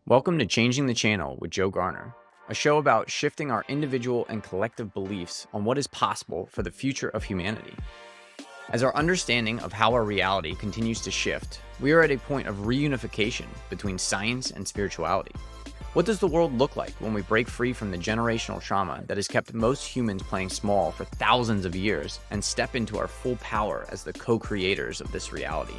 Welcome to Changing the Channel with Joe Garner, a show about shifting our individual and collective beliefs on what is possible for the future of humanity. As our understanding of how our reality continues to shift, we are at a point of reunification between science and spirituality. What does the world look like when we break free from the generational trauma that has kept most humans playing small for thousands of years and step into our full power as the co-creators of this reality?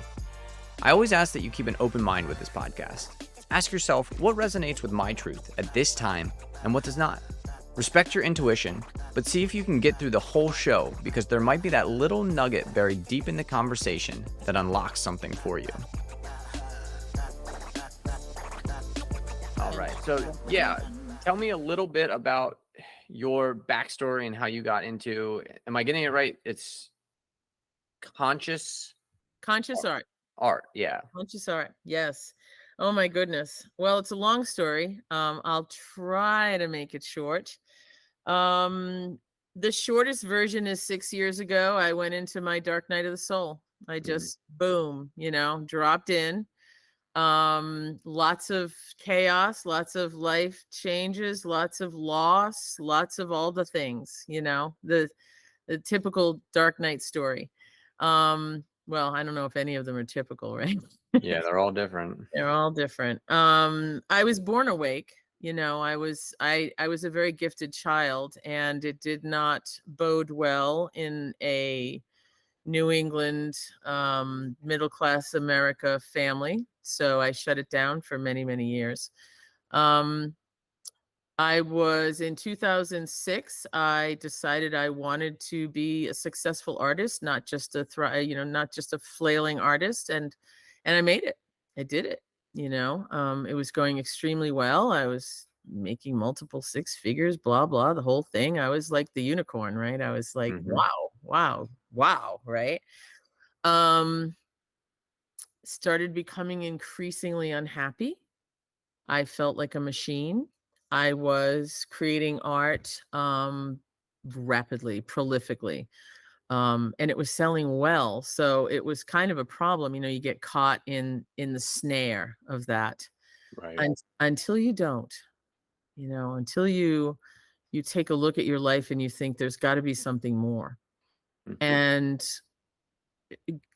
I always ask that you keep an open mind with this podcast. Ask yourself what resonates with my truth at this time and what does not. Respect your intuition, but see if you can get through the whole show because there might be that little nugget buried deep in the conversation that unlocks something for you. All right. So, tell me a little bit about your backstory and how you got into, am I getting it right? It's conscious Conscious art. art. Yeah. Conscious art. Yes. Oh my goodness. Well, it's a long story. I'll try to make it short. Um, the shortest version is 6 years ago. I went into my dark night of the soul. I Mhm. just boom, dropped in. Lots of chaos, lots of life changes, lots of loss, lots of all the things, the typical dark night story. Well, I don't know if any of them are typical, right? Yeah, they're all different. They're all different. I was born awake. I was a very gifted child, and it did not bode well in a New England middle class America family. So I shut it down for many, many years. Um, I was in 2006. I decided I wanted to be a successful artist, not just a not just a flailing artist, and I made it. I did it. It was going extremely well. I was making multiple six figures, blah blah, the whole thing. I was like the unicorn, right? I was like, Mhm. wow, wow, wow, right? Um, Started becoming increasingly unhappy. I felt like a machine. I was creating art rapidly, prolifically, and it was selling well. So it was kind of a problem. You get caught in the snare of that Right. until you don't. Until you take a look at your life and you think there's got to be something more. Mhm. And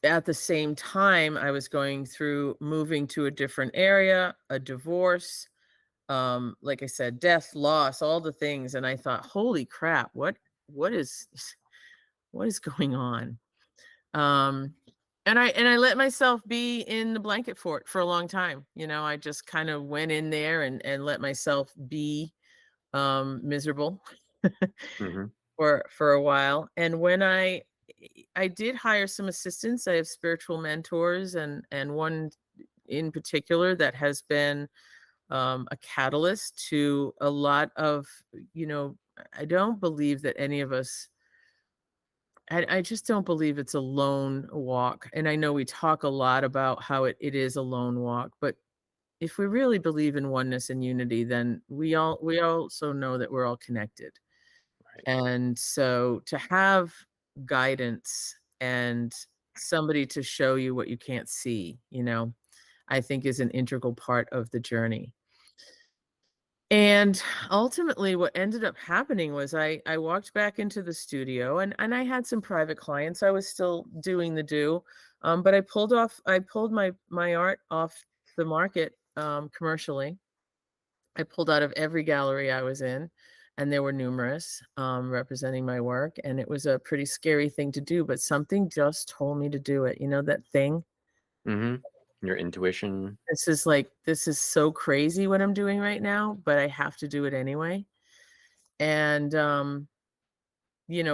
at the same time, I was going through moving to a different area, a divorce, like I said, death, loss, all the things, and I thought, "Holy crap, what is what is going on?" Um, and I let myself be in the blanket fort for a long time. I just kind of went in there and let myself be miserable Mhm. for a while. And when I did hire some assistants. I have spiritual mentors, and one in particular that has been a catalyst to a lot of, you know, I don't believe that any of us, I just don't believe it's a lone walk. And I know we talk a lot about how it is a lone walk, but if we really believe in oneness and unity, then we also know that we're all connected. Right. And so to have guidance and somebody to show you what you can't see, I think is an integral part of the journey. And ultimately what ended up happening was I walked back into the studio, and I had some private clients. I was still doing the do. But I pulled my art off the market commercially. I pulled out of every gallery I was in, and there were numerous representing my work, and it was a pretty scary thing to do, but something just told me to do it. You know that thing? Mhm. Your intuition. This is so crazy what I'm doing right now, but I have to do it anyway. And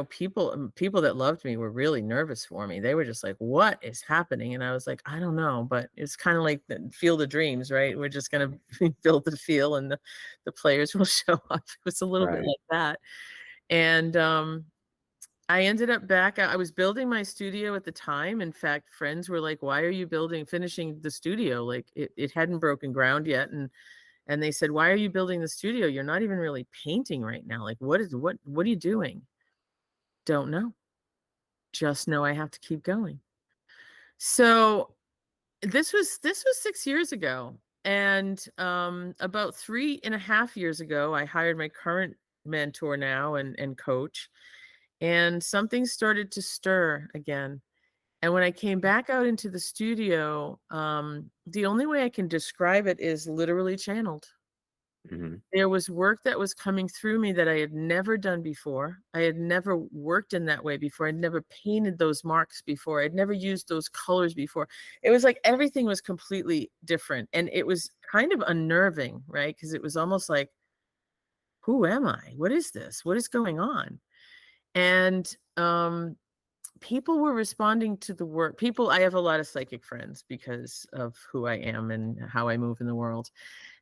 people that loved me were really nervous for me. They were just like, "What is happening?" And I was like, "I don't know," but it's kind of like the field of dreams, right? We're just gonna build the field, and the players will show up. It was a little bit Right. like that. And I ended up back. I was building my studio at the time. In fact, friends were like, "Why are you finishing the studio? Like it hadn't broken ground yet." And they said, "Why are you building the studio? You're not even really painting right now. Like what are you doing?" Don't know. Just know I have to keep going. So this was 6 years ago. And about 3.5 years ago, I hired my current mentor now and coach, and something started to stir again. And when I came back out into the studio, the only way I can describe it is literally channeled. Mhm. There was work that was coming through me that I had never done before. I had never worked in that way before. I'd never painted those marks before. I'd never used those colors before. It was like everything was completely different. And it was kind of unnerving, right? Because it was almost like, who am I? What is this? What is going on? And people were responding to the work. People, I have a lot of psychic friends because of who I am and how I move in the world.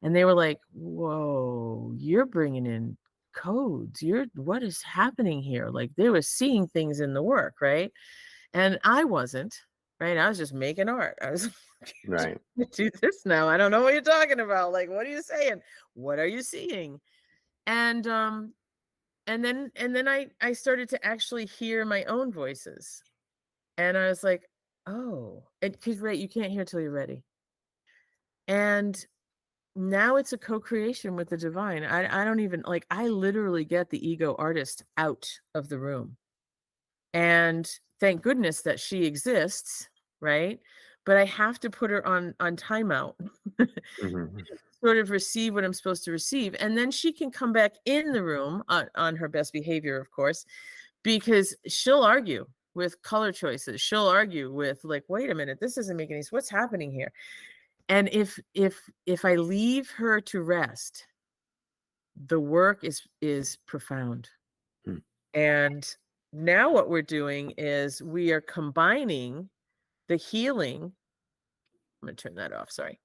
And they were like, "Whoa, you're bringing in codes. What is happening here?" Like they were seeing things in the work, right? And I wasn't, right? I was just making art. I was Right. do this now. I don't know what you're talking about. Like, what are you saying? What are you seeing? And and then I started to actually hear my own voices. And I was like, "Oh," because right, you can't hear till you're ready. And now it's a co-creation with the divine. I don't even like I literally get the ego artist out of the room. And thank goodness that she exists, right? But I have to put her on timeout. Mhm. Sort of receive what I'm supposed to receive. And then she can come back in the room on her best behavior, of course, because she'll argue with color choices. She'll argue with like, wait a minute, this doesn't make any sense. What's happening here? And if I leave her to rest, the work is profound. Mm. And now what we're doing is we are combining the healing. I'm going to turn that off, sorry.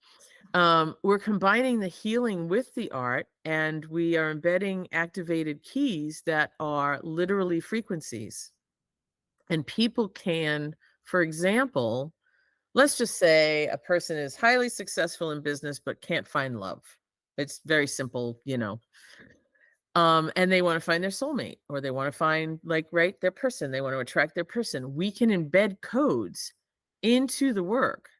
We're combining the healing with the art, and we are embedding activated keys that are literally frequencies. And people can, for example, let's just say a person is highly successful in business but can't find love. It's very simple, you know. And they want to find their soulmate, or they want to find like right their person. They want to attract their person. We can embed codes into the work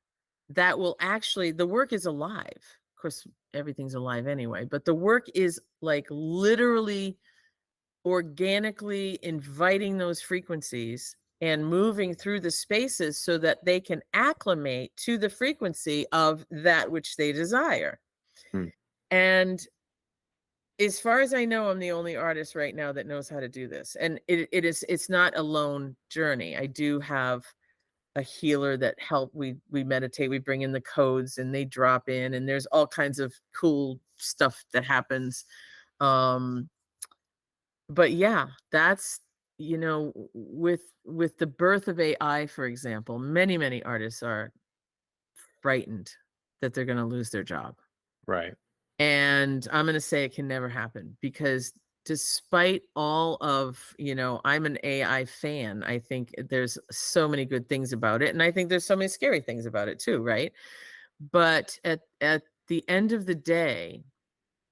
that will actually, the work is alive. Of course, everything's alive anyway, but the work is like literally organically inviting those frequencies and moving through the spaces so that they can acclimate to the frequency of that which they desire. Mm. And as far as I know, I'm the only artist right now that knows how to do this. And it's not a lone journey. I do have a healer that we meditate, we bring in the codes and they drop in, and there's all kinds of cool stuff that happens. Um but yeah, that's, you know, with the birth of AI, for example, many artists are frightened that they're going to lose their job. Right. And I'm going to say it can never happen, because despite all of, you know, I'm an AI fan. I think there's so many good things about it. And I think there's so many scary things about it too, right? But at the end of the day,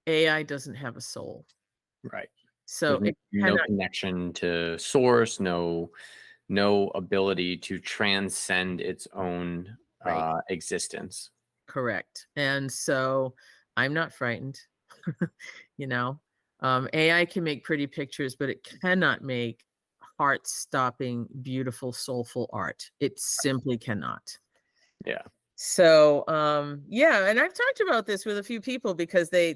AI doesn't have a soul. Right. So There's it no cannot, connection to source, no ability to transcend its own right, existence. correct. And so I'm not frightened. You know, AI can make pretty pictures, but it cannot make heart-stopping, beautiful, soulful art. It simply cannot. Yeah. So, yeah, and I've talked about this with a few people because they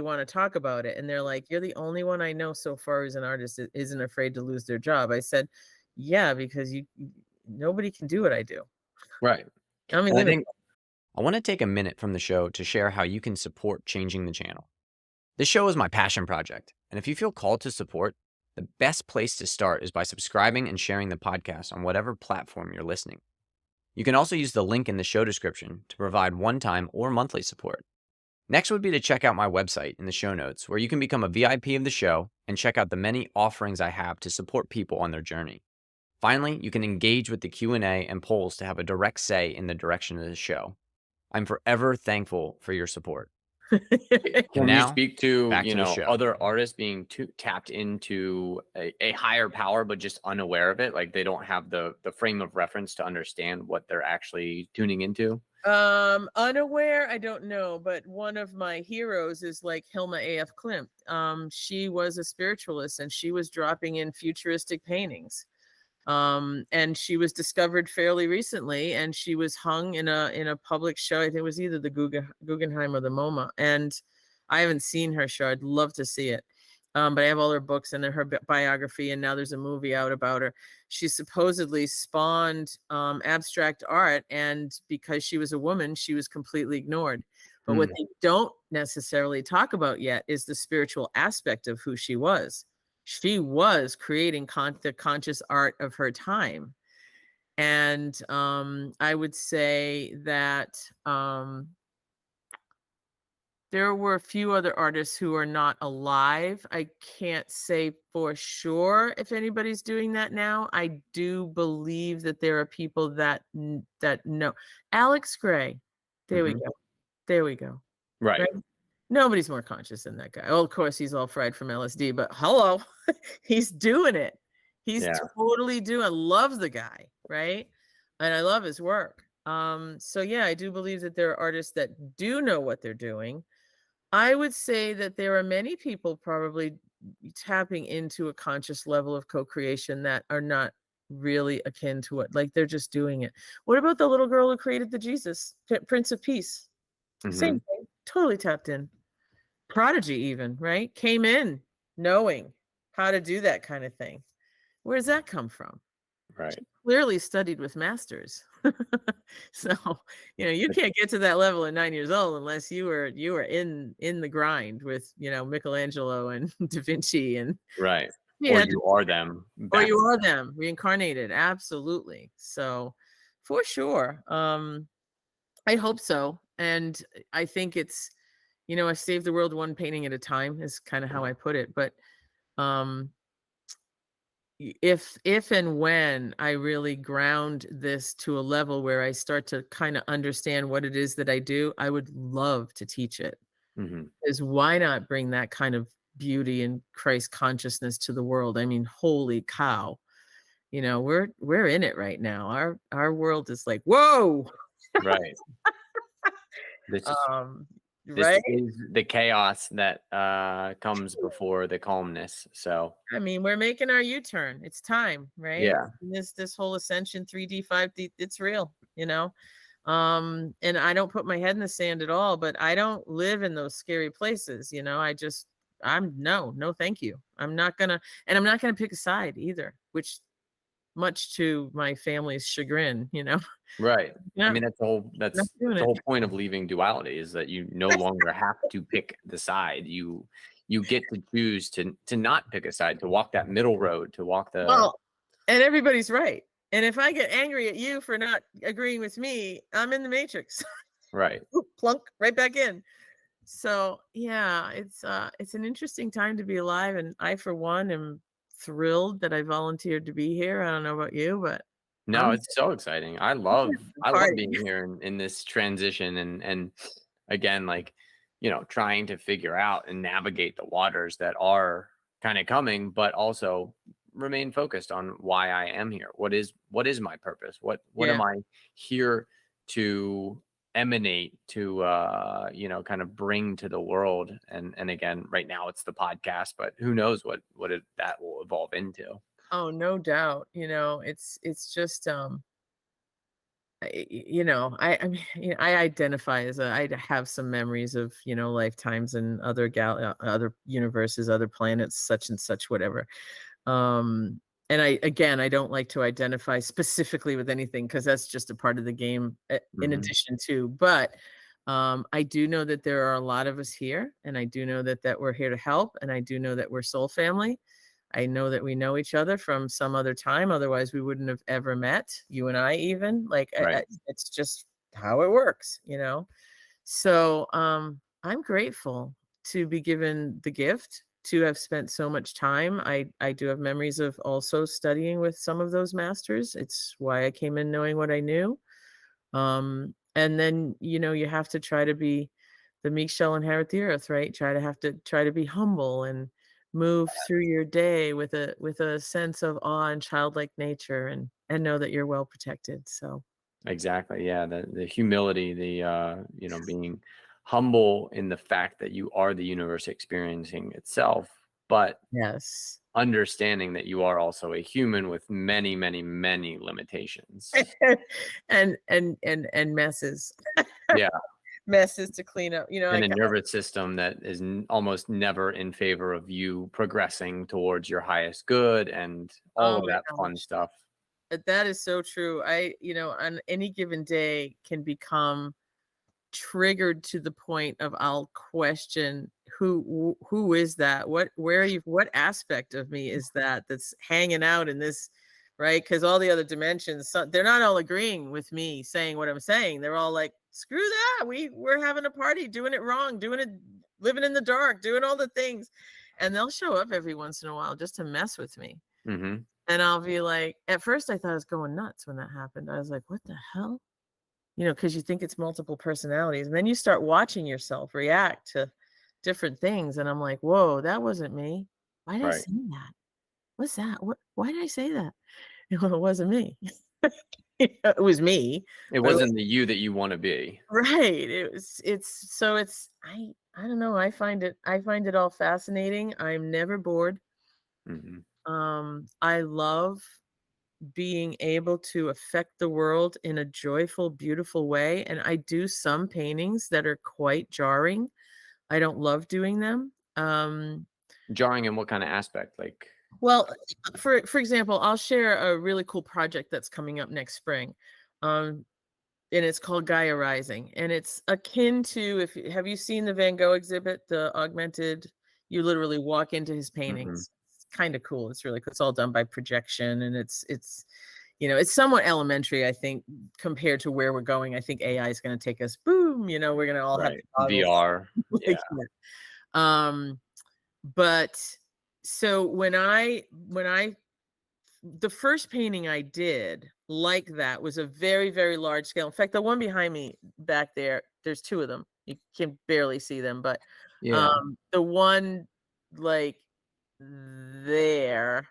want to talk about it, and they're like, "You're the only one I know so far who's an artist that isn't afraid to lose their job." I said, "Yeah, because nobody can do what I do. Right. I mean, And I limit." think I want to take a minute from the show to share how you can support changing the channel. This show is my passion project, and if you feel called to support, the best place to start is by subscribing and sharing the podcast on whatever platform you're listening. You can also use the link in the show description to provide one-time or monthly support. Next would be to check out my website in the show notes, where you can become a VIP of the show and check out the many offerings I have to support people on their journey. Finally, you can engage with the Q&A and polls to have a direct say in the direction of the show. I'm forever thankful for your support. And Can now, you speak to, back to the show? other artists being tapped into a higher power, but just unaware of it? Like they don't have the frame of reference to understand what they're actually tuning into. Unaware, I don't know, but one of my heroes is like Hilma AF Klimt. She was a spiritualist and she was dropping in futuristic paintings. And she was discovered fairly recently, and she was hung in a public show. I think it was either the Guggenheim or the MoMA. And I haven't seen her show. I'd love to see it. But I have all her books and her biography, and now there's a movie out about her. She supposedly spawned abstract art, and because she was a woman, she was completely ignored. But what they don't necessarily talk about yet is the spiritual aspect of who she was. She was creating the conscious art of her time. And I would say that there were a few other artists who are not alive. I can't say for sure if anybody's doing that now. I do believe that there are people that know. Alex Gray. There we go. There we go. Right. Nobody's more conscious than that guy. Oh, of course, he's all fried from LSD, but hello, he's doing it. He's totally doing. I love the guy, right? And I love his work. So yeah, I do believe that there are artists that do know what they're doing. I would say that there are many people probably tapping into a conscious level of co-creation that are not really akin to it. Like they're just doing it. What about the little girl who created the Jesus, Prince of Peace? Same thing, totally tapped in. Prodigy even, right? Came in knowing how to do that kind of thing. Where does that come from? Right. She clearly studied with masters. So, you can't get to that level at 9 years old unless you were in the grind with, Michelangelo and Da Vinci and Right. Or you are them. Or you are them reincarnated. Absolutely. So for sure. I hope so. And I think it's, I save the world one painting at a time is kind of how I put it. But if and when I really ground this to a level where I start to kind of understand what it is that I do, I would love to teach it. Because why not bring that kind of beauty and Christ consciousness to the world? I mean, holy cow. We're in it right now. Our world is like, whoa. Right. This right? is the chaos that comes before the calmness. So I mean, we're making our U-turn. It's time, right? Yeah. This whole ascension, 3D, 5D, it's real, and I don't put my head in the sand at all, but I don't live in those scary places, no, thank you. I'm not gonna pick a side either, which much to my family's chagrin, Right. Yeah. I mean, that's the whole point of leaving duality is that you no longer have to pick the side. You get to choose to not pick a side, to walk that middle road, to walk the Well, and everybody's right. And if I get angry at you for not agreeing with me, I'm in the matrix. Right. Ooh, plunk right back in. So yeah, it's an interesting time to be alive, and I for one am thrilled that I volunteered to be here. I don't know about you, but No, it's so exciting. I love party. being here in this transition and again, like, trying to figure out and navigate the waters that are kind of coming, but also remain focused on why I am here. What is my purpose? What am I here to emanate, to kind of bring to the world? And again, right now it's the podcast, but who knows what that will evolve into. Oh, no doubt. It's just I mean, I identify as I have some memories of, lifetimes and other other universes, other planets, such and such, whatever. And I don't like to identify specifically with anything because that's just a part of the game in addition to, but I do know that there are a lot of us here, and I do know that we're here to help, and I do know that we're soul family. I know that we know each other from some other time. Otherwise, we wouldn't have ever met, you and I even. Like, Right. it's just how it works, So I'm grateful to be given the gift to have spent so much time. I do have memories of also studying with some of those masters. It's why I came in knowing what I knew. And then, you have to try to be the meek shall inherit the earth, right? Try to be humble and move through your day with a sense of awe and childlike nature and know that you're well protected. So Exactly. Yeah. The humility, being humble in the fact that you are the universe experiencing itself, but Yes. understanding that you are also a human with many, many, many limitations. And messes. Yeah. Messes to clean up. And Like, a nervous system that is almost never in favor of you progressing towards your highest good and all oh of my that fun gosh. stuff. That is so true. On any given day can become triggered to the point of I'll question who is that? Where are you? What aspect of me is that's hanging out in this, right? Because all the other dimensions, they're not all agreeing with me saying what I'm saying. They're all like, screw that. We're having a party, doing it wrong, doing it, living in the dark, doing all the things. And they'll show up every once in a while just to mess with me. Hmm. And I'll be like, at first I thought I was going nuts when that happened. I was like, what the hell? Because you think it's multiple personalities. And then you start watching yourself react to different things. And I'm like, whoa, that wasn't me. Why did I Right. say that? What's that? Why did I say that? It wasn't me. It was me. It But wasn't the you that you want to be. right. I don't know. I find it all fascinating. I'm never bored. Hmm. I love being able to affect the world in a joyful, beautiful way. And I do some paintings that are quite jarring. I don't love doing them. Jarring in what kind of aspect? Like, Well, for example, I'll share a really cool project that's coming up next spring. Um, and it's called Gaia Rising. And it's akin to, have you seen the Van Gogh exhibit, the augmented, you literally walk into his hmm, paintings. It's kind of cool. It's really cool. It's all done by projection, and it's somewhat elementary, I think, compared to where we're going. I think AI is going to take us, boom, we're going to all have right. goggles. VR. Yeah. Like, yeah. Um, but so when I the first painting I did like that was a very, very large scale. In fact, the one behind me back there, there's two of them. You can barely see them, but Yeah. the one like there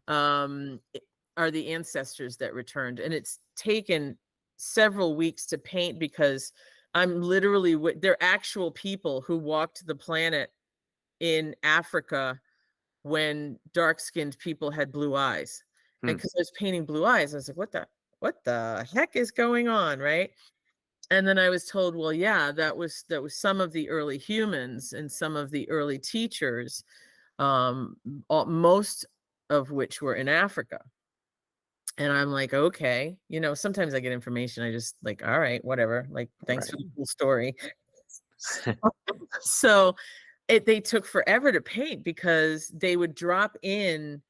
are the ancestors that returned, and it's taken several weeks to paint because I'm literally they're actual people who walked the planet in Africa when dark-skinned people had blue eyes. And Hmm. because I was painting blue eyes, I was like, what the heck is going on, right? And then I was told, well, yeah, that was some of the early humans and some of the early teachers, most of which were in Africa. And I'm like, okay, sometimes I get information, I just like, all right, whatever. Like, thanks Right. for the cool story. So they took forever to paint because they would drop in,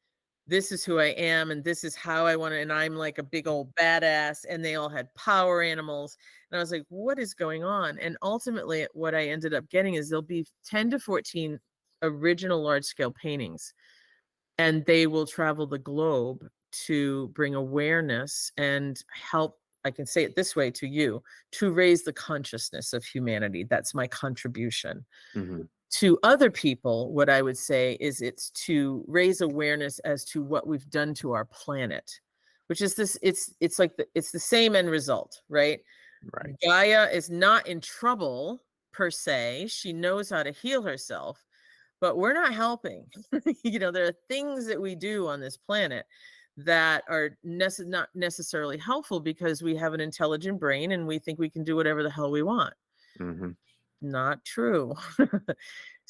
this is who I am and this is how I want to, and I'm like a big old badass, and they all had power animals. And I was like, what is going on? And ultimately what I ended up getting is there'll be 10 to 14 original large scale paintings, and they will travel the globe to bring awareness and help, I can say it this way, to you, to raise the consciousness of humanity. That's my contribution. Hmm. To other people, what I would say is it's to raise awareness as to what we've done to our planet, which is this, it's the same end result, right? Right. Gaia is not in trouble per se. She knows how to heal herself, but we're not helping. There are things that we do on this planet that are not necessarily helpful because we have an intelligent brain and we think we can do whatever the hell we want. Hmm. Not true.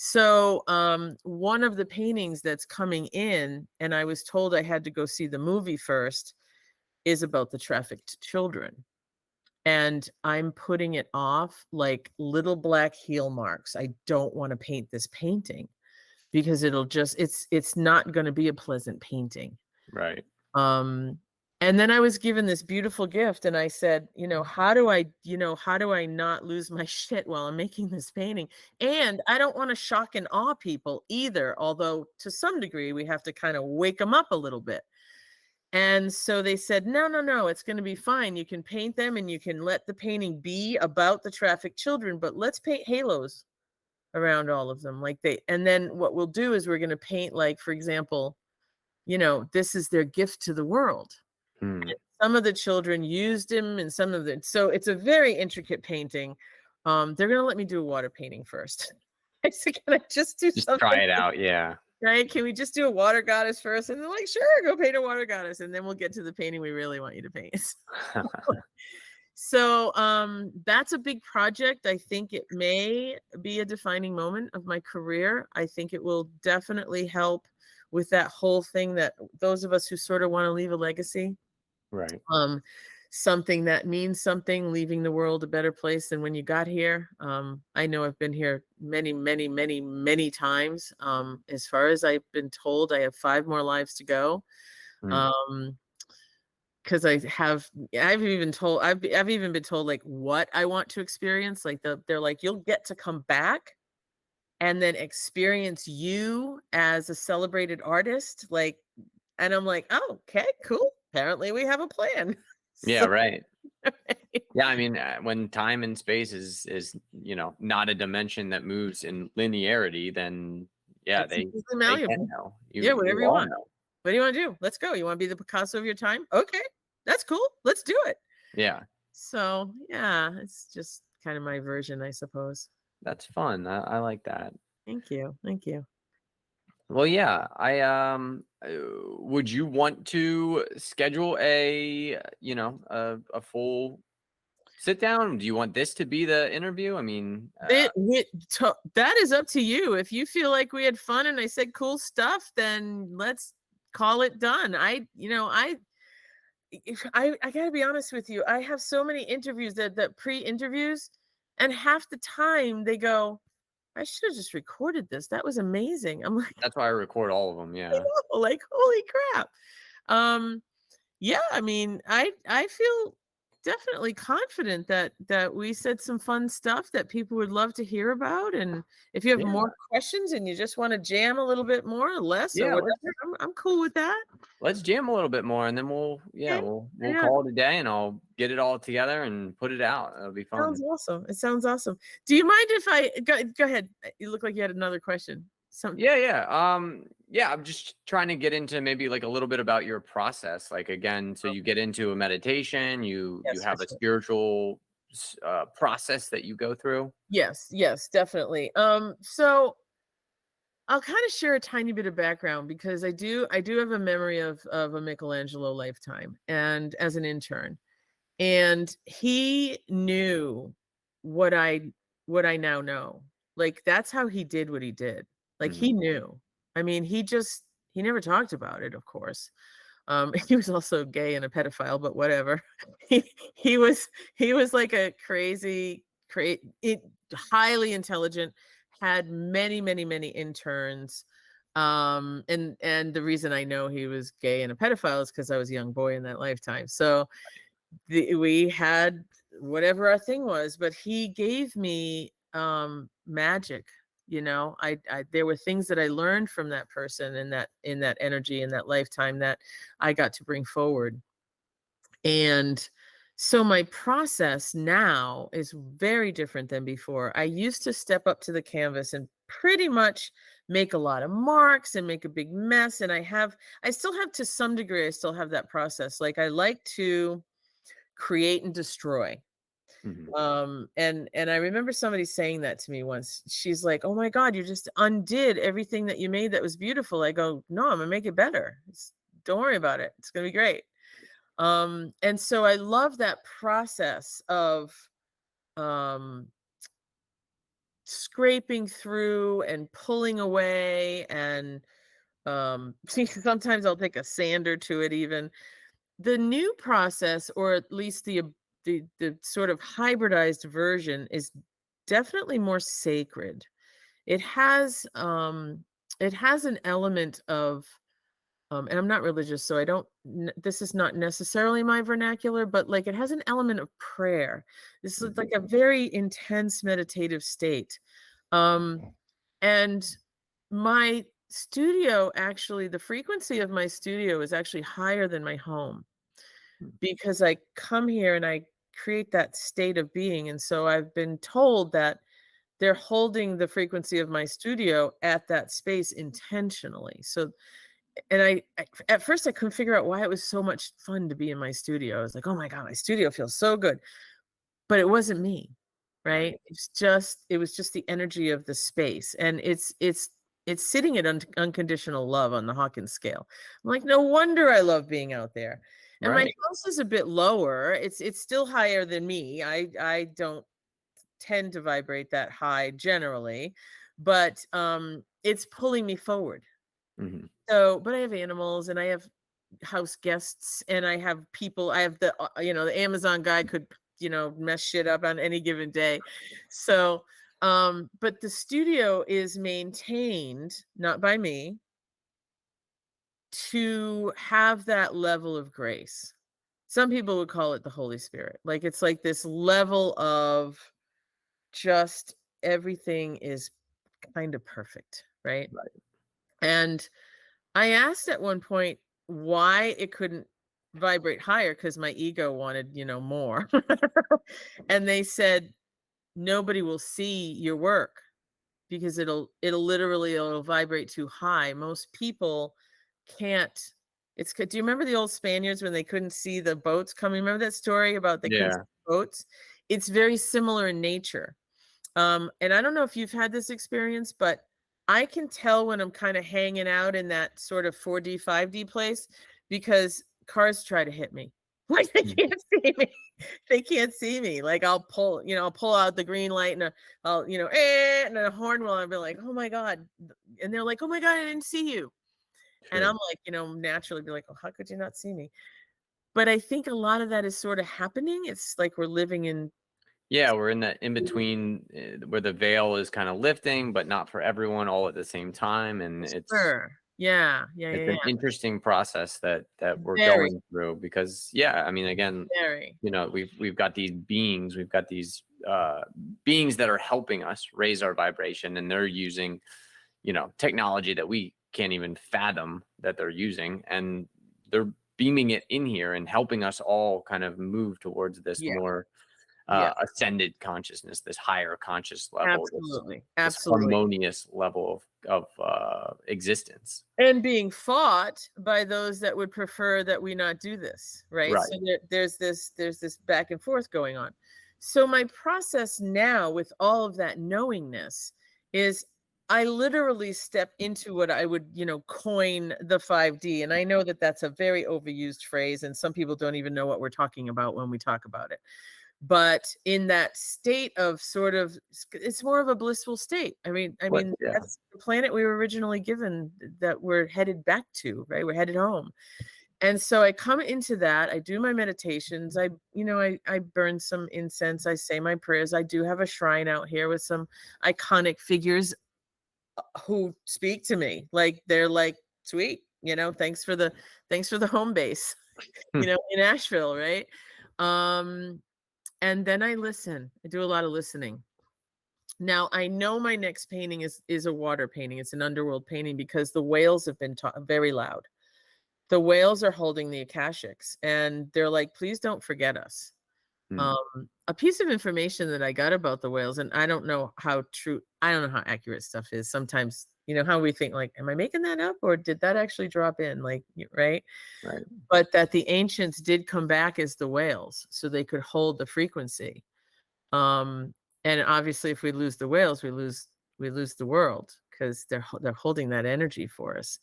So one of the paintings that's coming in, and I was told I had to go see the movie first, is about the trafficked children. And I'm putting it off like little black heel marks. I don't want to paint this painting because it's not going to be a pleasant painting. Right. Um, and then I was given this beautiful gift, and I said, how do I not lose my shit while I'm making this painting? And I don't want to shock and awe people either, although to some degree we have to kind of wake them up a little bit. And so they said, no, no, no, it's going to be fine. You can paint them and you can let the painting be about the trafficked children, but let's paint halos around all of them. And then what we'll do is we're going to paint, like, for example, this is their gift to the world. Hmm. some of the children used him and some of the so it's a very intricate painting. They're gonna let me do a water painting first. I said, "Can I just do Just try something, it out. Yeah. right? Can we just do a water goddess first?" And they're like, "Sure, go paint a water goddess, and then we'll get to the painting we really want you to paint." So, that's a big project. I think it may be a defining moment of my career. I think it will definitely help with that whole thing that those of us who sort of want to leave a legacy, Right. um, something that means something, leaving the world a better place than when you got here. I know I've been here many, many, many, many times. As far as I've been told, I have 5 more lives to go. Mm. Um, because I've even been told like what I want to experience. Like they're like, you'll get to come back and then experience you as a celebrated artist. Like, and I'm like, oh, okay, cool. Apparently we have a plan. Yeah. So Right. Yeah, I mean, when time and space is not a dimension that moves in linearity, then yeah, it's they easily they can malleable. know. Yeah, You whatever you all want. know. What do you want to do? Let's go. You want to be the Picasso of your time? Okay, that's cool. Let's do it. Yeah, So yeah, it's just kind of my version, I suppose. that's fun. I like that. Thank you. Thank you. Well, yeah, would you want to schedule a full sit down? Do you want this to be the interview? I mean, That is up to you. If you feel like we had fun and I said cool stuff, then let's call it done. I gotta be honest with you. I have so many interviews that pre-interviews, and half the time they go, "I should have just recorded this. That was amazing." I'm like, that's why I record all of them. I Yeah. know, like, holy crap. Um, yeah, I mean, I feel definitely confident that we said some fun stuff that people would love to hear about. And if you have Yeah. more questions and you just want to jam a little bit more or less or Yeah. whatever, I'm cool with that. Let's jam a little bit more, and then Okay. we'll Yeah, call it a day, and I'll get it all together and put it out. It'll be sounds fun. awesome. It sounds awesome. Do you mind if I go ahead? You look like you had another question. Some Yeah, yeah. Yeah, I'm just trying to get into maybe like a little bit about your process. Like again, so you get into a meditation, you yes, for have a sure. spiritual process that you go through. Yes, yes, definitely. So I'll kind of share a tiny bit of background because I do have a memory of a Michelangelo lifetime and as an intern. And he knew what I now know. Like that's how he did what he did. Like Mhm. he knew. I mean, he never talked about it, of course. He was also gay and a pedophile, but whatever. He was he was like a highly intelligent, had many, many, many interns. And the reason I know he was gay and a pedophile is because I was a young boy in that lifetime. So we had whatever our thing was, but he gave me magic. I there were things that I learned from that person in that energy in that lifetime that I got to bring forward. And so my process now is very different than before. I used to step up to the canvas and pretty much make a lot of marks and make a big mess. And I still have, to some degree, I still have that process. Like I like to create and destroy. Mhm. And I remember somebody saying that to me once. She's like, "Oh my God, you just undid everything that you made that was beautiful." I go, "No, I'm gonna make it better. Don't worry about it. It's gonna be great." And so I love that process of um scraping through and pulling away and sometimes I'll take a sander to it even. The new process, or at least the sort of hybridized version, is definitely more sacred. It has an element of and I'm not religious, so I don't this is not necessarily my vernacular, but like it has an element of prayer. This is Mhm. like a very intense meditative state. Um and my studio, actually, the frequency of my studio is actually higher than my home because I come here and I create that state of being. And so I've been told that they're holding the frequency of my studio at that space intentionally. So and at first I couldn't figure out why it was so much fun to be in my studio. I was like, "Oh my god, my studio feels so good." But it wasn't me, Right. right? It was just the energy of the space, and it's sitting at unconditional love on the Hawkins scale. I'm like, "No wonder I love being out there." And my Right. house is a bit lower. It's still higher than me. I don't tend to vibrate that high generally, but, it's pulling me forward. Mhm. So, but I have animals and I have house guests and I have people. I have the Amazon guy could, mess shit up on any given day. So, but the studio is maintained not by me to have that level of grace. Some people would call it the Holy Spirit. Like it's like this level of just everything is kind of perfect, right? Right. And I asked at one point why it couldn't vibrate higher because my ego wanted, more. And they said, nobody will see your work because it'll vibrate too high. Most people can't. Do you remember the old Spaniards when they couldn't see the boats coming? Remember that story about they couldn't see Yeah. boats? It's very similar in nature. And I don't know if you've had this experience, but I can tell when I'm kind of hanging out in that sort of 4D, 5D place because cars try to hit me. Like they Mhm. can't see me. They can't see me. Like I'll pull out the green light and I'll, and a horn will, I'll be like, oh my God. And they're like, oh my God, I didn't see you. And Sure. I'm like, naturally be like, oh, how could you not see me? But I think a lot of that is sort of happening. It's like we're living in. Yeah, we're in that in between, where the veil is kinda lifting, but not for everyone all at the same time, and Sure. Yeah. Yeah. it's Yeah. an Yeah. interesting process that we're Very, going through because, yeah, I mean, again, very. we've got these beings, we've got these, beings that are helping us raise our vibration, and they're using, technology that we can't even fathom that they're using, and they're beaming it in here and helping us all kind of move towards this Yeah. more Yeah. ascended consciousness, this higher conscious level, Absolutely. this Absolutely. harmonious level of existence. And being fought by those that would prefer that we not do this, right? Right. So there's this back and forth going on. So my process now with all of that knowingness is I literally step into what I would, coin the 5D. And I know that that's a very overused phrase, and some people don't even know what we're talking about when we talk about it. But in that state of sort of, it's more of a blissful state. What? Yeah. That's the planet we were originally given, that we're headed back to, right? We're headed home. And so I come into that, I do my meditations, I burn some incense, I say my prayers. I do have a shrine out here with some iconic figures who speak to me. Like they're like, sweet, thanks for the home base, in Asheville, right? Um and then I listen. I do a lot of listening. Now I know my next painting is a water painting. It's an underworld painting because the whales have been very loud. The whales are holding the akashics, and they're like, please don't forget us. Mm. A piece of information that I got about the whales, and I don't know how true, I don't know how accurate stuff is. Sometimes, how we think, like, am I making that up or did that actually drop in? Like, right? Right. But that the ancients did come back as the whales so they could hold the frequency. Um, and obviously, if we lose the whales, we lose the world because they're holding that energy for us.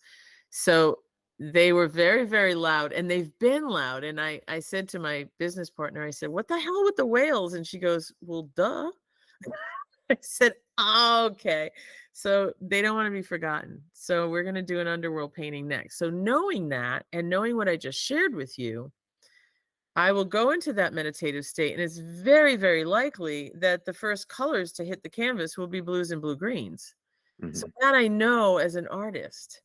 So they were very, very loud, and they've been loud. And I said to my business partner, I said, "What the hell with the whales?" And she goes, "Well, duh." I said, oh, "Okay." So they don't want to be forgotten. So we're going to do an underworld painting next. So knowing that and knowing what I just shared with you, I will go into that meditative state, and it's very, very likely that the first colors to hit the canvas will be blues and blue greens. So Mhm. that I know as an artist.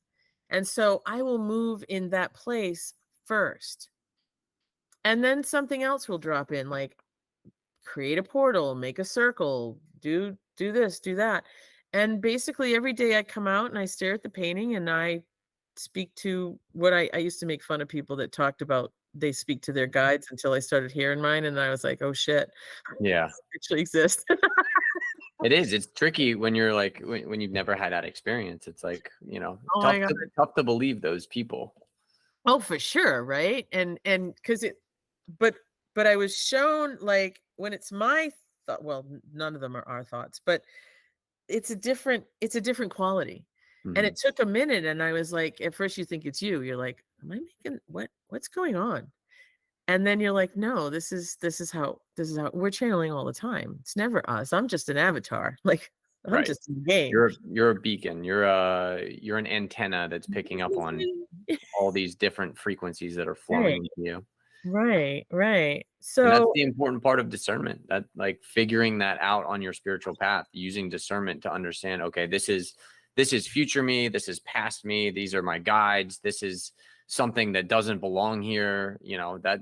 And so I will move in that place first. And then something else will drop in, like create a portal, make a circle, do this, do that. And basically every day I come out and I stare at the painting and I speak to what I used to make fun of people that talked about they speak to their guides until I started hearing mine, and I was like, oh shit, Yeah. actually exist. It is. It's tricky when you're like when you've never had that experience. It's like, Oh my God. tough to believe those people. Oh, for sure, right? And because it but but I was shown, like, when it's my thought, well, none of them are our thoughts, but it's a different quality. And Mhm. it took a minute, and I was like, at first you think it's you. You're like, "Am I making what's going on?" And then you're like, "No, this is how we're channeling all the time. It's never us. I'm just an avatar. Like, I'm Right. just in the game." You're a beacon. You're an antenna that's picking up on all these different frequencies that are Right, flowing into you. right, right. And that's So the important part of discernment, that like figuring that out on your spiritual path, using discernment to understand, okay, this is future me, this is past me, these are my guides, this is something that doesn't belong here, that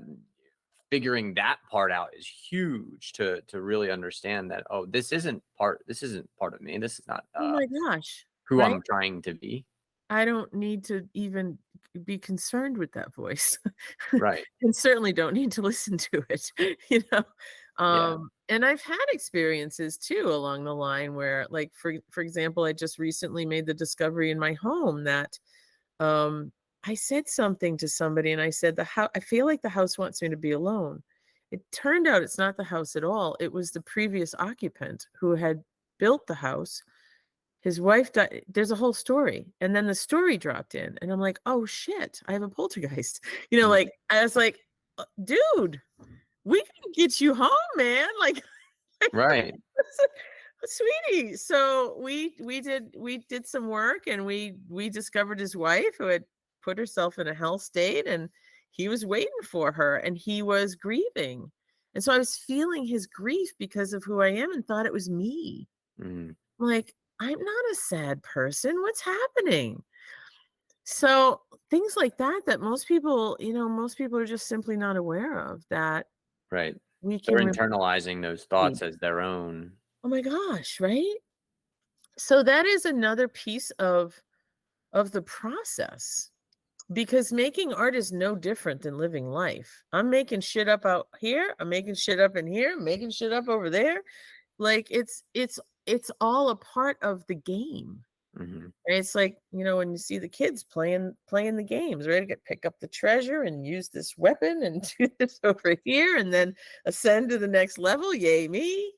figuring that part out is huge to really understand that, oh, this isn't part of me. This is not oh my gosh, who right? I'm trying to be. I don't need to even be concerned with that voice, Right. and certainly don't need to listen to it, you know? Yeah. And I've had experiences too along the line where, like, for example, I just recently made the discovery in my home that, um, I said something to somebody, and I said, I feel like the house wants me to be alone." It turned out it's not the house at all. It was the previous occupant who had built the house. His wife died. There's a whole story, and then the story dropped in, and I'm like, "Oh, shit, I have a poltergeist." Mhm. Like, I was like, Dude, we can get you home, man." Like, Right. sweetie. So we did some work, and we discovered his wife who had put herself in a hell state, and he was waiting for her, and he was grieving. And so I was feeling his grief because of who I am, and thought it was me. Mhm. Like, I'm not a sad person. What's happening? So things like that, that most people are just simply not aware of, that Right. we can They're really. internalizing those thoughts as their own. Oh my gosh, right? So that is another piece of the process, because making art is no different than living life. I'm making shit up out here, I'm making shit up in here, I'm making shit up over there. Like, it's all a part of the game. Mhm. And it's like, when you see the kids playing the games, right? Pick up the treasure and use this weapon and do this over here and then ascend to the next level. Yay me.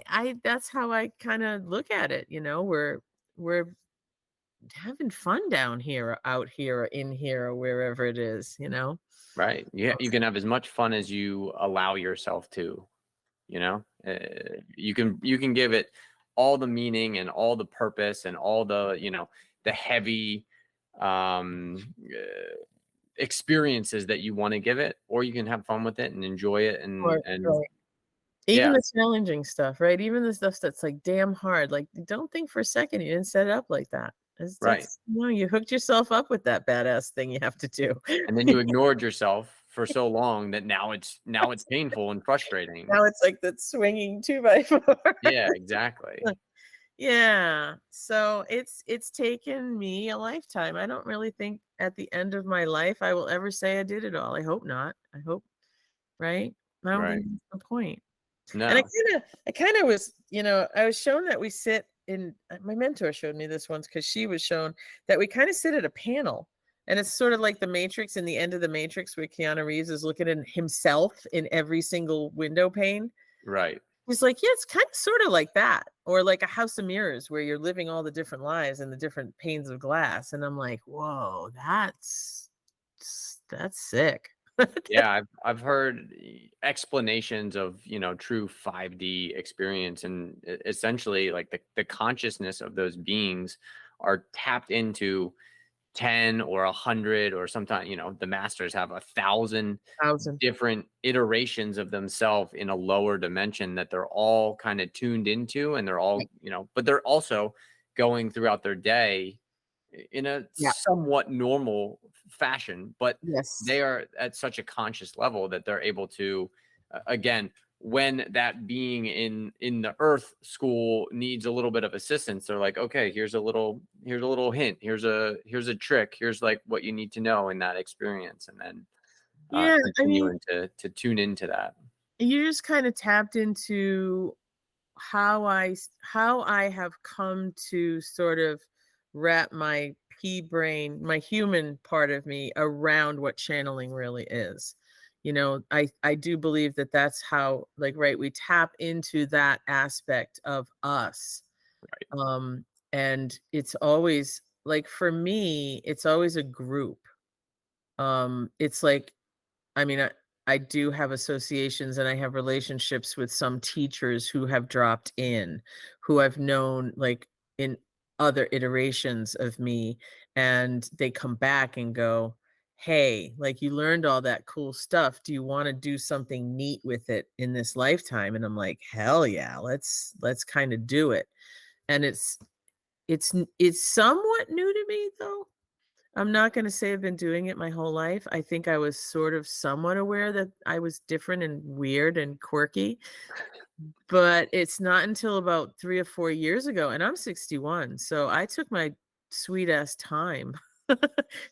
I That's how I kind of look at it. We're having fun down here or out here or in here or wherever it is. Right. You can have as much fun as you allow yourself to, you can give it all the meaning and all the purpose and all the heavy experiences that you want to give it, or you can have fun with it and enjoy it Right, and right. Even yeah, the challenging stuff, right? Even the stuff that's like damn hard. Like, don't think for a second you didn't set it up like that. right. You hooked yourself up with that badass thing you have to do. And then you ignored yourself for so long that now it's painful and frustrating. Now it's like that swinging 2 by 4. Yeah, exactly. Yeah. So it's taken me a lifetime. I don't really think at the end of my life I will ever say I did it all. I hope not. I hope, right? I don't Right. think that's the point. And No. I kinda was, I was shown that we sit in my mentor showed me this once, because she was shown that we kinda sit at a panel, and it's sort of like the Matrix, in the end of the Matrix, where Keanu Reeves is looking at himself in every single window pane. Right. He's like, "Yeah, it's kinda sorta like that, or like a house of mirrors where you're living all the different lives in the different panes of glass." And I'm like, "Whoa, that's sick." Yeah, I've heard explanations of, true 5D experience, and essentially like the consciousness of those beings are tapped into 10 or 100, or sometimes, the masters have 1,000 1,000. different iterations of themselves in a lower dimension that they're all kind of tuned into, and they're all, but they're also going throughout their day in a Yeah. somewhat normal fashion, but Yes. they are at such a conscious level that they're able to, again, when that being in the earth school needs a little bit of assistance, they're like, okay, here's a little hint, here's a trick, here's like what you need to know in that experience, and then Yeah, I mean, continuing to tune into that. you just kinda tapped into how I have come to sort of wrap my pea brain, my human part of me around what channeling really is. I do believe that that's how, like, right, we tap into that aspect of us. Um and it's always like, for me, it's always a group. It's like, I mean, I do have associations and I have relationships with some teachers who have dropped in, who I've known, like, in other iterations of me, and they come back and go, "Hey, like, you learned all that cool stuff. Do you want to do something neat with it in this lifetime?" And I'm like, "Hell yeah, let's kind of do it." And it's somewhat new to me, though. I'm not gonna say I've been doing it my whole life. I think I was sort of somewhat aware that I was different and weird and quirky, but it's not until about 3 or 4 years ago, and I'm 61, so I took my sweet ass time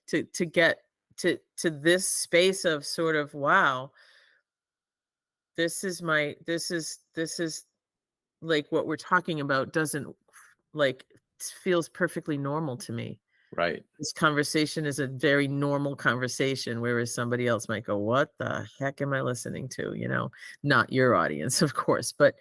to get to this space of sort of, wow, this is like, what we're talking about doesn't, like, feels perfectly normal to me. Right. This conversation is a very normal conversation, whereas somebody else might go, "What the heck am I listening to?" Not your audience, of course, but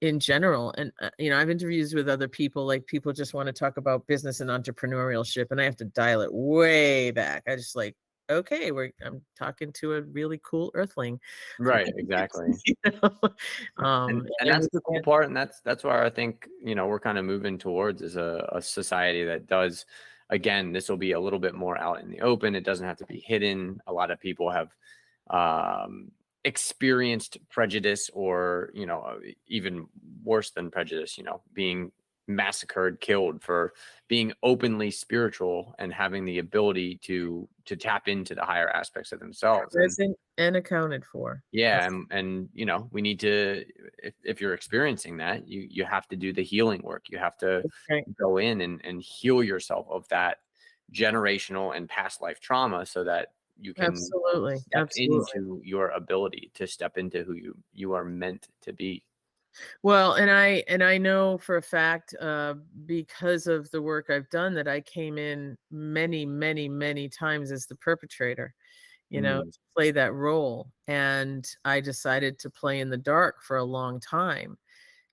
in general. And, I've interviews with other people, like, people just wanna talk about business and entrepreneurship, and I have to dial it way back. I just, like, "Okay, I'm talking to a really cool earthling." Right, exactly. You know? And And that's the cool part, and that's where I think, we're kind of moving towards, is a society that does, again, this will be a little bit more out in the open. It doesn't have to be hidden. A lot of people have experienced prejudice, or, even worse than prejudice, being massacred, killed for being openly spiritual and having the ability to tap into the higher aspects of themselves. And present and accounted for. yeah, Yes, and we need to, if you're experiencing that, you have to do the healing work. You have to that's right. go in and heal yourself of that generational and past life trauma, so that you can Absolutely, step absolutely. into your ability to step into who you are meant to be. Well, and I know for a fact, because of the work I've done, that I came in many, many, many times as the perpetrator, Mm, to play that role, and I decided to play in the dark for a long time,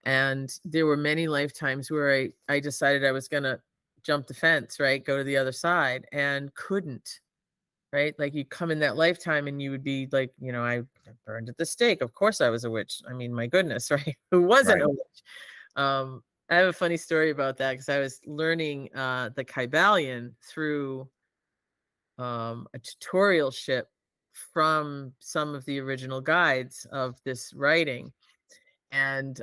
and there were many lifetimes where I decided I was gonna jump the fence, right, go to the other side, and couldn't. Right? Like, you come in that lifetime and you would be like, I burned at the stake. Of course I was a witch. I mean, my goodness, right? Who wasn't right. a witch? I have a funny story about that, because I was learning the Kybalion through a tutorial ship from some of the original guides of this writing. And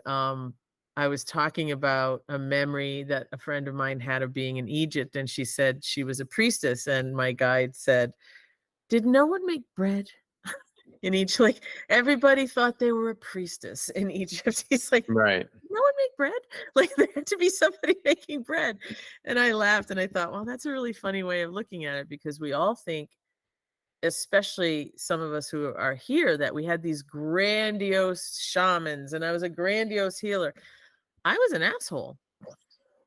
I was talking about a memory that a friend of mine had of being in Egypt, and she said she was a priestess, and my guide said, "Did no one make bread in each?" Like, everybody thought they were a priestess in Egypt. He's like, Right. "No one make bread?" Like, there had to be somebody making bread. And I laughed and I thought, well, that's a really funny way of looking at it, because we all think, especially some of us who are here, that we had these grandiose shamans and I was a grandiose healer. I was an asshole.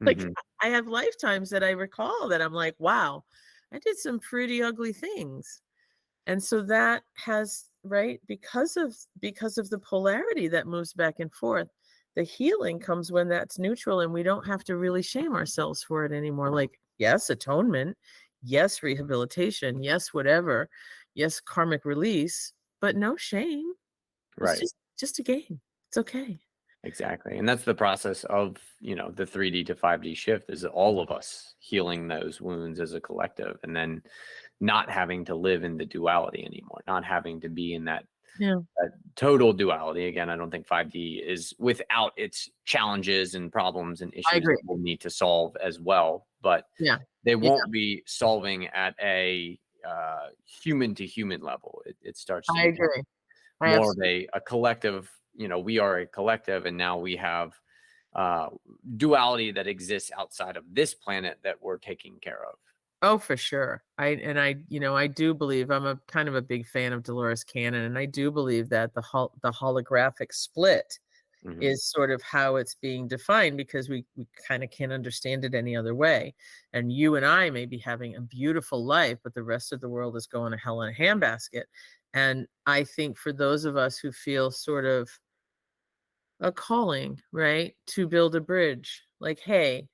Like, Hmm. I have lifetimes that I recall that I'm like, wow, I did some pretty ugly things. And so that has, right, because of the polarity that moves back and forth, the healing comes when that's neutral and we don't have to really shame ourselves for it anymore. Like, yes, atonement, yes, rehabilitation, yes, whatever, yes, karmic release, but no shame. It's Right. just a game. It's okay. Exactly. And that's the process of, the 3D to 5D shift, is all of us healing those wounds as a collective, and then not having to live in the duality anymore, not having to be in Yeah, that total duality. Again, I don't think 5D is without its challenges and problems and I issues agree. that we'll need to solve as well, but Yeah, they yeah, won't be solving at a human to human level. It starts to I become agree. I more of absolutely. a collective. We are a collective, and now we have uh, duality that exists outside of this planet that we're taking care of. Oh, for sure. I do believe, I'm a kind of a big fan of Dolores Cannon, and I do believe that the holographic split Hmm. is sort of how it's being defined, because we kind of can't understand it any other way. And you and I may be having a beautiful life, but the rest of the world is going to hell in a handbasket. And I think for those of us who feel sort of a calling, right, to build a bridge, like, hey,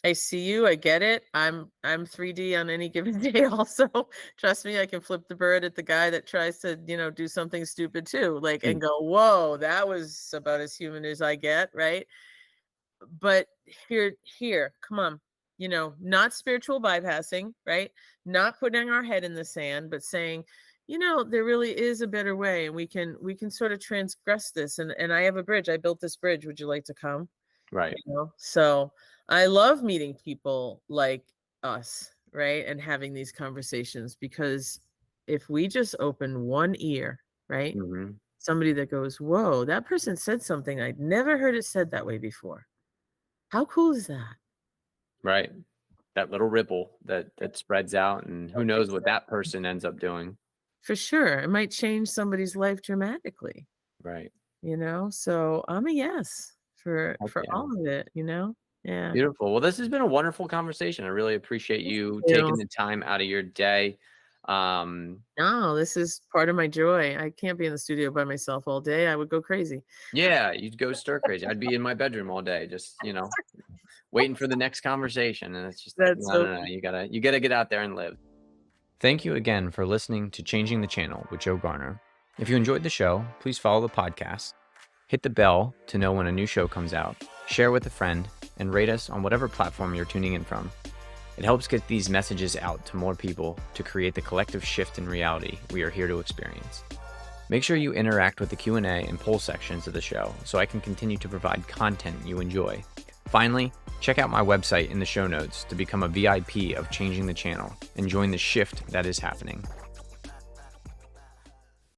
I see you, I get it. I'm 3D on any given day also. Trust me, I can flip the bird at the guy that tries to, do something stupid too, like, and go, "Whoa, that was about as human as I get," right? But here, come on. Not spiritual bypassing, right? Not putting our head in the sand, but saying, there really is a better way, and we can sort of transgress this. And I have a bridge. I built this bridge. Would you like to come? Right. So I love meeting people like us, right? And having these conversations, because if we just open one ear, right? Hmm. Somebody that goes, "Whoa, that person said something I'd never heard it said that way before." How cool is that? Right. That little ripple that spreads out, and who knows what that Exactly. person ends up doing. For sure. It might change somebody's life dramatically, Right. So I'm a yes Heck for yeah. all of it. Yeah. Beautiful. Well, this has been a wonderful conversation. I really appreciate Thank you you. taking the time out of your day. Um, No, this is part of my joy. I can't be in the studio by myself all day. I would go crazy. yeah, you'd go stir crazy. I'd be in my bedroom all day, just, waiting for the next conversation. And it's just That's no, so no, no. You gotta get out there and live. Thank you again for listening to Changing the Channel with Joe Garner. If you enjoyed the show, please follow the podcast, hit the bell to know when a new show comes out, share with a friend, and rate us on whatever platform you're tuning in from. It helps get these messages out to more people to create the collective shift in reality we are here to experience. Make sure you interact with the Q&A and poll sections of the show so I can continue to provide content you enjoy. Finally, check out my website in the show notes to become a VIP of Changing the Channel and join the shift that is happening.